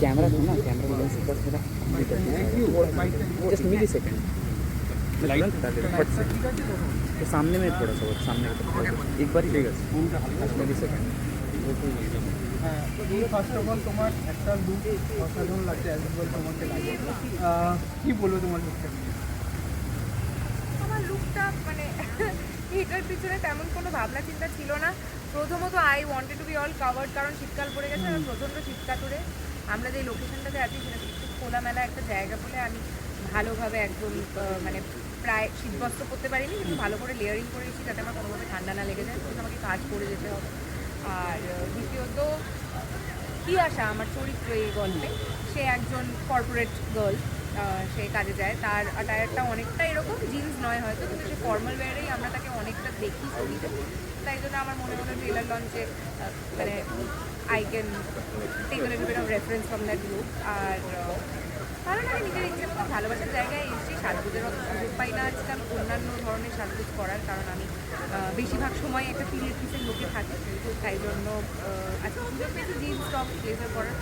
Camera था ना, camera lens बस मेरा जस्ट मिली सेकेंड तुरंत हटा देगा फट से। तो सामने में थोड़ा सा, सामने एक बार ही मिली सेकेंड। হ্যাঁ, ফার্স্ট অফ অল তোমার একটা লুক অসাধারণ লাগছে, অ্যাজ ইউজুয়াল তোমাকে লাগে। কী বলবো তোমার লুকটা নিয়ে? আমার লুকটা মানে এটার পিছনে তেমন কোনো ভাবনা চিন্তা ছিল না। প্রথমত I wanted to be all covered, কারণ শীতকাল পড়ে গেছে আর প্রচণ্ড শীতকাতুরে আমরা যে লোকেশনটাতে আছি সেটা একটু খোলামেলা একটা জায়গা বলে আমি ভালোভাবে একদম মানে প্রায় শীতবস্ত্র পরতে পারিনি, কিন্তু ভালো করে লেয়ারিং করে দিচ্ছি যাতে আমার কোনোভাবে ঠান্ডা না লেগে যায়, কিন্তু আমাকে কাজ করে যেতে হবে। আর দ্বিতীয়ত কী আশা আমার চরিত্র এই গল্পে, সে একজন কর্পোরেট গার্ল, সে কাজে যায়, তার অ্যাটায়ারটা অনেকটা এরকম, জিন্স নয় হয়তো, কিন্তু সে ফর্মাল ওয়্যারেই আমরা তাকে অনেকটা দেখি ছবিতে। তাই জন্য আমার মনে হলো ট্রেলার লঞ্চে মানে I can take a little bit of reference from that look. আর কারণ আমি নিজের ইচ্ছে মতো ভালোবাসার জায়গায় এসেছি, সাজগোজের অত সুযোগ পাই না আজকাল অন্যান্য ধরনের সাজগোজ করার, কারণ আমি বেশিরভাগ সময় একটা পিরিয়ড পিসের লোকে থাকি, তাই জন্য আজকে সুযোগ পেয়েছি জিন্স টপ ব্লেজার করার।